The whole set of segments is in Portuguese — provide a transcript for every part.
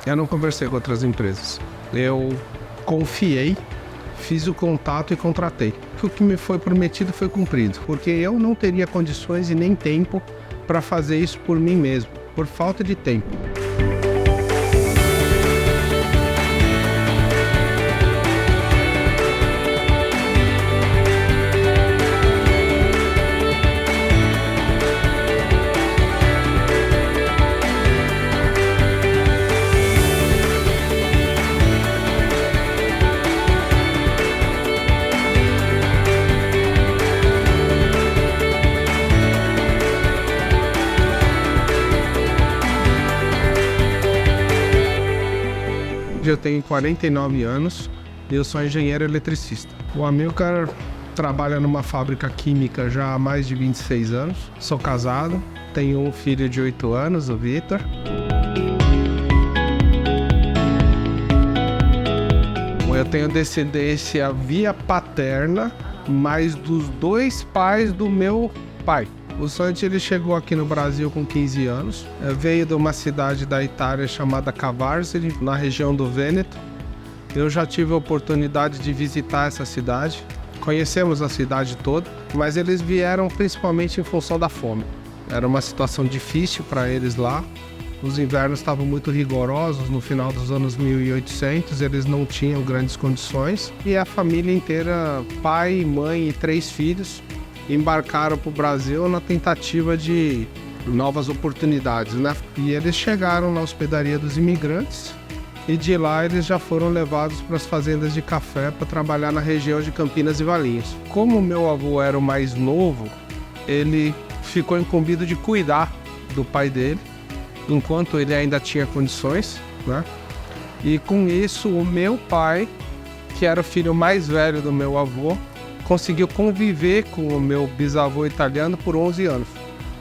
Eu não conversei com outras empresas. Eu confiei, fiz o contato e contratei. O que me foi prometido foi cumprido, porque eu não teria condições e nem tempo para fazer isso por mim mesmo, por falta de tempo. Eu tenho 49 anos e eu sou engenheiro eletricista. O Amilcar trabalha numa fábrica química já há mais de 26 anos. Sou casado, tenho um filho de 8 anos, o Vitor. Eu tenho descendência via paterna, mas dos dois pais do meu pai. O Santi, ele chegou aqui no Brasil com 15 anos, veio de uma cidade da Itália chamada Cavarzoli, na região do Vêneto. Eu já tive a oportunidade de visitar essa cidade, conhecemos a cidade toda, mas eles vieram principalmente em função da fome. Era uma situação difícil para eles lá, os invernos estavam muito rigorosos, no final dos anos 1800 eles não tinham grandes condições e a família inteira, pai, mãe e 3 filhos, embarcaram para o Brasil na tentativa de novas oportunidades, né? E eles chegaram na hospedaria dos imigrantes e de lá eles já foram levados para as fazendas de café para trabalhar na região de Campinas e Valinhos. Como meu avô era o mais novo, ele ficou incumbido de cuidar do pai dele, enquanto ele ainda tinha condições, né? E com isso o meu pai, que era o filho mais velho do meu avô, conseguiu conviver com o meu bisavô italiano por 11 anos.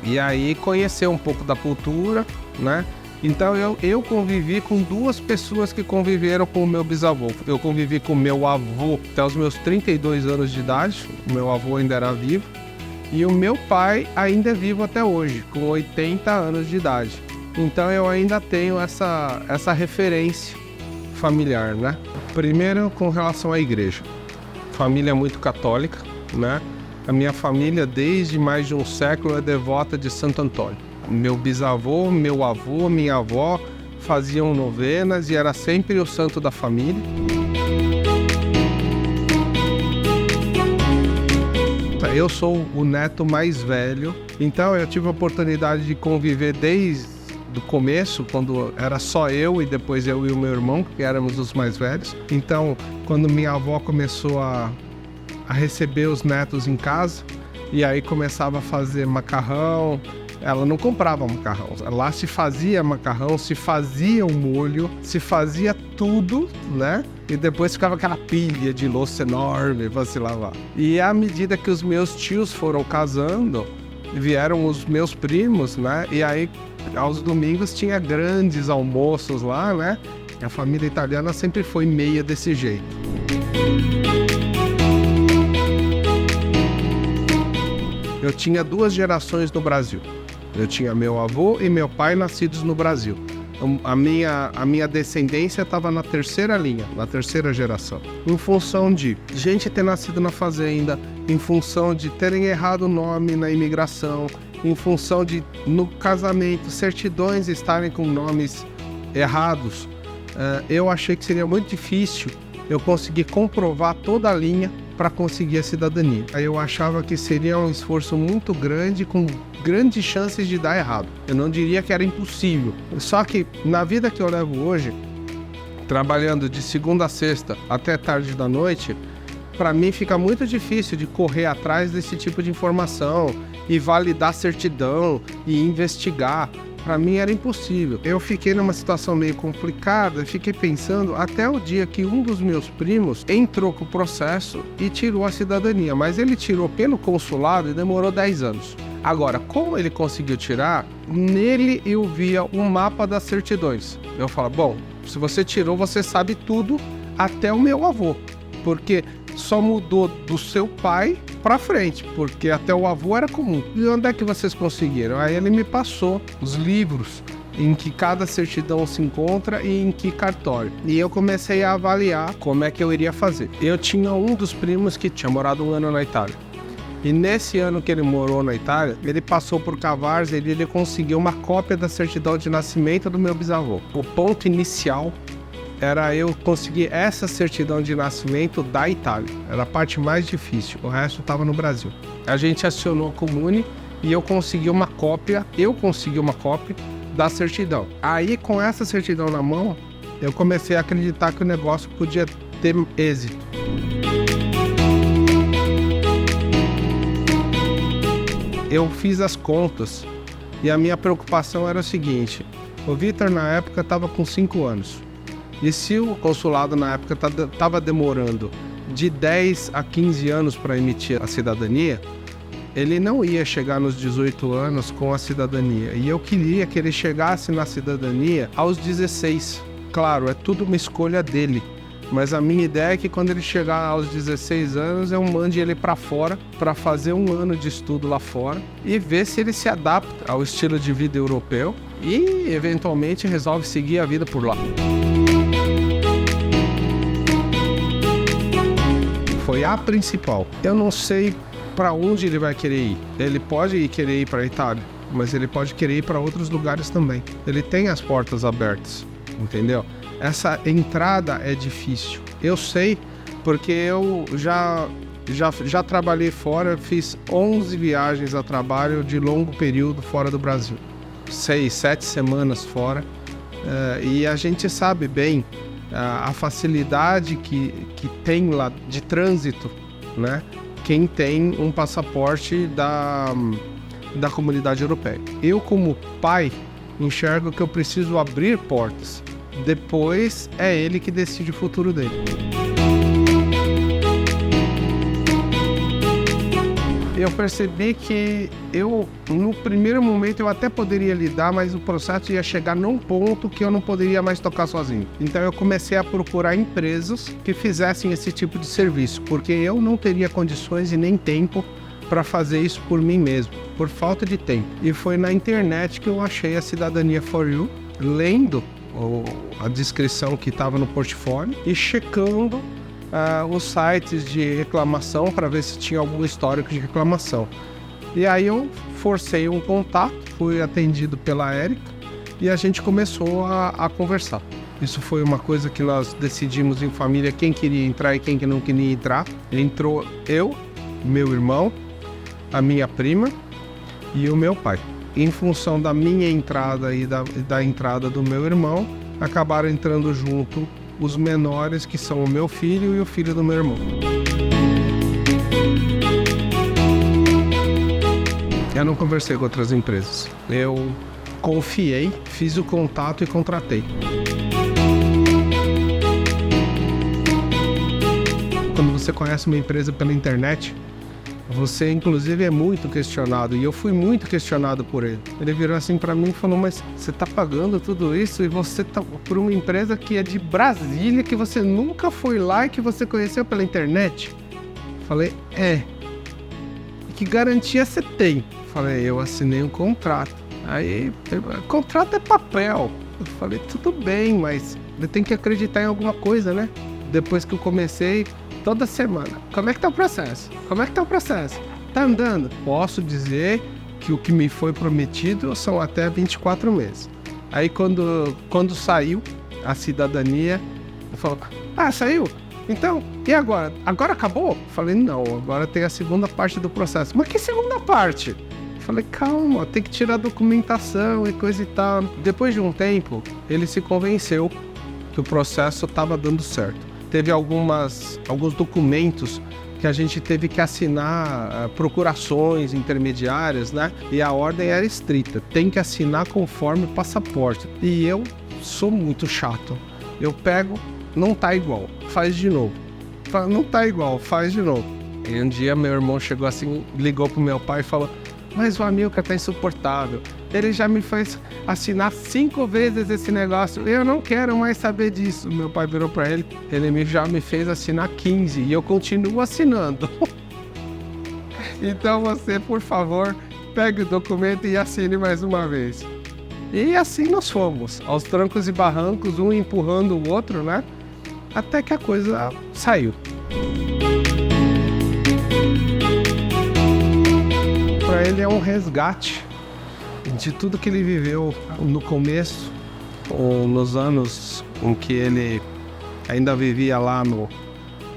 E aí conheceu um pouco da cultura, né? Então eu convivi com 2 pessoas que conviveram com o meu bisavô. Eu convivi com o meu avô até os meus 32 anos de idade, o meu avô ainda era vivo, e o meu pai ainda é vivo até hoje, com 80 anos de idade. Então eu ainda tenho essa referência familiar, né? Primeiro, com relação à igreja. Família muito católica, né? A minha família, desde mais de um século, é devota de Santo Antônio. Meu bisavô, meu avô, minha avó faziam novenas e era sempre o santo da família. Eu sou o neto mais velho, então eu tive a oportunidade de conviver desde o começo, quando era só eu e depois eu e o meu irmão, que éramos os mais velhos. Então, quando minha avó começou a receber os netos em casa, e aí começava a fazer macarrão, ela não comprava macarrão. Lá se fazia macarrão, se fazia o molho, se fazia tudo, né? E depois ficava aquela pilha de louça enorme para se lavar. E à medida que os meus tios foram casando, vieram os meus primos, né? E aí, aos domingos, tinha grandes almoços lá, né? A família italiana sempre foi meia desse jeito. Eu tinha 2 gerações no Brasil. Eu tinha meu avô e meu pai nascidos no Brasil. A minha descendência estava na 3ª linha, na 3ª geração. Em função de gente ter nascido na fazenda, em função de terem errado o nome na imigração, em função de, no casamento, certidões estarem com nomes errados, eu achei que seria muito difícil eu conseguir comprovar toda a linha para conseguir a cidadania. Aí eu achava que seria um esforço muito grande, com grandes chances de dar errado. Eu não diria que era impossível. Só que na vida que eu levo hoje, trabalhando de segunda a sexta até tarde da noite, para mim fica muito difícil de correr atrás desse tipo de informação e validar certidão e investigar. Para mim era impossível. Eu fiquei numa situação meio complicada, fiquei pensando até o dia que um dos meus primos entrou com o processo e tirou a cidadania, mas ele tirou pelo consulado e demorou 10 anos. Agora, como ele conseguiu tirar, nele eu via um mapa das certidões. Eu falo, bom, se você tirou, você sabe tudo, até o meu avô, porque só mudou do seu pai para frente, porque até o avô era comum. E onde é que vocês conseguiram? Aí ele me passou os livros em que cada certidão se encontra e em que cartório. E eu comecei a avaliar como é que eu iria fazer. Eu tinha um dos primos que tinha morado 1 ano na Itália. E nesse ano que ele morou na Itália, ele passou por Cavares e ele conseguiu uma cópia da certidão de nascimento do meu bisavô. O ponto inicial era eu conseguir essa certidão de nascimento da Itália. Era a parte mais difícil, o resto estava no Brasil. A gente acionou a Comune e eu consegui uma cópia da certidão. Aí, com essa certidão na mão, eu comecei a acreditar que o negócio podia ter êxito. Eu fiz as contas e a minha preocupação era o seguinte: o Vitor na época estava com 5 anos. E se o consulado na época estava demorando de 10 a 15 anos para emitir a cidadania, ele não ia chegar nos 18 anos com a cidadania. E eu queria que ele chegasse na cidadania aos 16. Claro, é tudo uma escolha dele. Mas a minha ideia é que quando ele chegar aos 16 anos, eu mande ele para fora para fazer 1 ano de estudo lá fora e ver se ele se adapta ao estilo de vida europeu e, eventualmente, resolve seguir a vida por lá. Foi a principal. Eu não sei para onde ele vai querer ir. Ele pode querer ir para a Itália, mas ele pode querer ir para outros lugares também. Ele tem as portas abertas, entendeu? Essa entrada é difícil. Eu sei porque eu já trabalhei fora, fiz 11 viagens a trabalho de longo período fora do Brasil. 6, 7 semanas fora. E a gente sabe bem a facilidade que tem lá de trânsito, né? Quem tem um passaporte da Comunidade Europeia. Eu, como pai, enxergo que eu preciso abrir portas. Depois é ele que decide o futuro dele. Eu percebi que no primeiro momento, eu até poderia lidar, mas o processo ia chegar num ponto que eu não poderia mais tocar sozinho. Então eu comecei a procurar empresas que fizessem esse tipo de serviço, porque eu não teria condições e nem tempo para fazer isso por mim mesmo, por falta de tempo. E foi na internet que eu achei a Cidadania for You, lendo a descrição que estava no portfólio e checando os sites de reclamação para ver se tinha algum histórico de reclamação. E aí eu forcei um contato, fui atendido pela Érica e a gente começou a conversar. Isso foi uma coisa que nós decidimos em família, quem queria entrar e quem que não queria entrar. Entrou eu, meu irmão, a minha prima e o meu pai. Em função da minha entrada e da entrada do meu irmão, acabaram entrando junto os menores, que são o meu filho e o filho do meu irmão. Eu não conversei com outras empresas. Eu confiei, fiz o contato e contratei. Quando você conhece uma empresa pela internet, você, inclusive, é muito questionado, e eu fui muito questionado por ele. Ele virou assim pra mim e falou: mas você tá pagando tudo isso e você tá por uma empresa que é de Brasília, que você nunca foi lá e que você conheceu pela internet? Falei: é. E que garantia você tem? Falei: eu assinei um contrato. Aí, contrato é papel. Eu falei: tudo bem, mas eu tenho que acreditar em alguma coisa, né? Depois que eu comecei, toda semana: como é que tá o processo? Como é que tá o processo? Tá andando? Posso dizer que o que me foi prometido são até 24 meses. Aí quando saiu a cidadania, eu falo: ah, saiu? Então, e agora? Agora acabou? Falei: não, agora tem a segunda parte do processo. Mas que segunda parte? Falei: calma, tem que tirar a documentação e coisa e tal. Depois de um tempo, ele se convenceu que o processo estava dando certo. Teve alguns documentos que a gente teve que assinar, procurações intermediárias, né? E a ordem era estrita, tem que assinar conforme o passaporte. E eu sou muito chato. Eu pego, não tá igual, faz de novo. Não tá igual, faz de novo. E um dia meu irmão chegou assim, ligou pro meu pai e falou: mas o Amilcar tá insuportável. Ele já me fez assinar 5 vezes esse negócio. Eu não quero mais saber disso. Meu pai virou pra ele: ele já me fez assinar 15 e eu continuo assinando. Então você, por favor, pegue o documento e assine mais uma vez. E assim nós fomos, aos trancos e barrancos, um empurrando o outro, né? Até que a coisa saiu. Para ele é um resgate de tudo que ele viveu no começo, ou nos anos em que ele ainda vivia lá no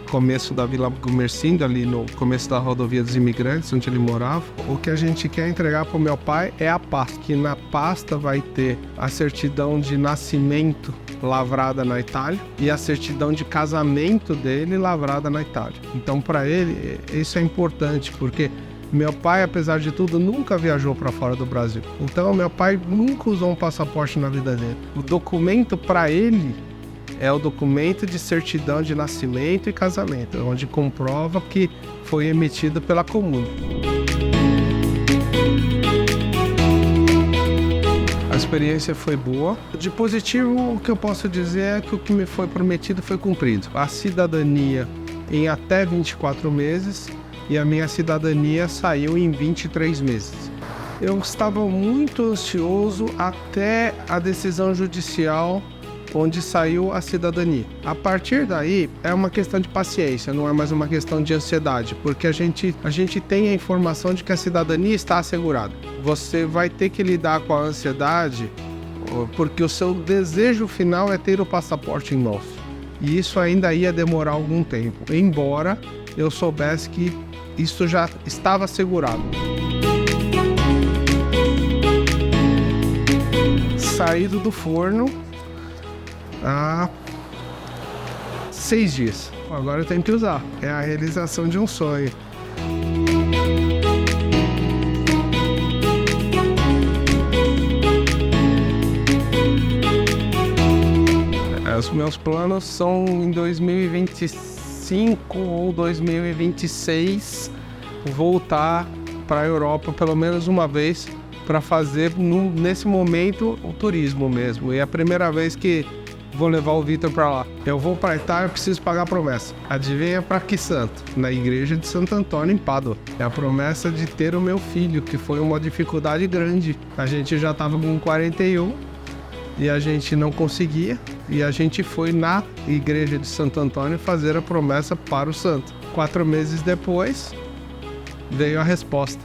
começo da Vila Gumersindo, ali no começo da rodovia dos imigrantes, onde ele morava. O que a gente quer entregar para o meu pai é a pasta, que na pasta vai ter a certidão de nascimento lavrada na Itália e a certidão de casamento dele lavrada na Itália. Então, para ele, isso é importante, porque meu pai, apesar de tudo, nunca viajou para fora do Brasil. Então, meu pai nunca usou um passaporte na vida dele. O documento para ele é o documento de certidão de nascimento e casamento, onde comprova que foi emitido pela comuna. A experiência foi boa. De positivo, o que eu posso dizer é que o que me foi prometido foi cumprido. A cidadania em até 24 meses e a minha cidadania saiu em 23 meses. Eu estava muito ansioso até a decisão judicial onde saiu a cidadania. A partir daí, é uma questão de paciência, não é mais uma questão de ansiedade, porque a gente tem a informação de que a cidadania está assegurada. Você vai ter que lidar com a ansiedade, porque o seu desejo final é ter o passaporte em mãos. E isso ainda ia demorar algum tempo, embora eu soubesse que isso já estava assegurado. Saído do forno há 6 dias. Agora eu tenho que usar. É a realização de um sonho. Os meus planos são em 2025 ou 2026 voltar para a Europa pelo menos uma vez para fazer nesse momento o turismo mesmo. E é a primeira vez que vou levar o Vitor para lá. Eu vou para a Itália, preciso pagar a promessa. Adivinha para que santo? Na igreja de Santo Antônio em Pádua. É a promessa de ter o meu filho, que foi uma dificuldade grande. A gente já estava com 41 e a gente não conseguia. E a gente foi na igreja de Santo Antônio fazer a promessa para o santo. 4 meses depois veio a resposta.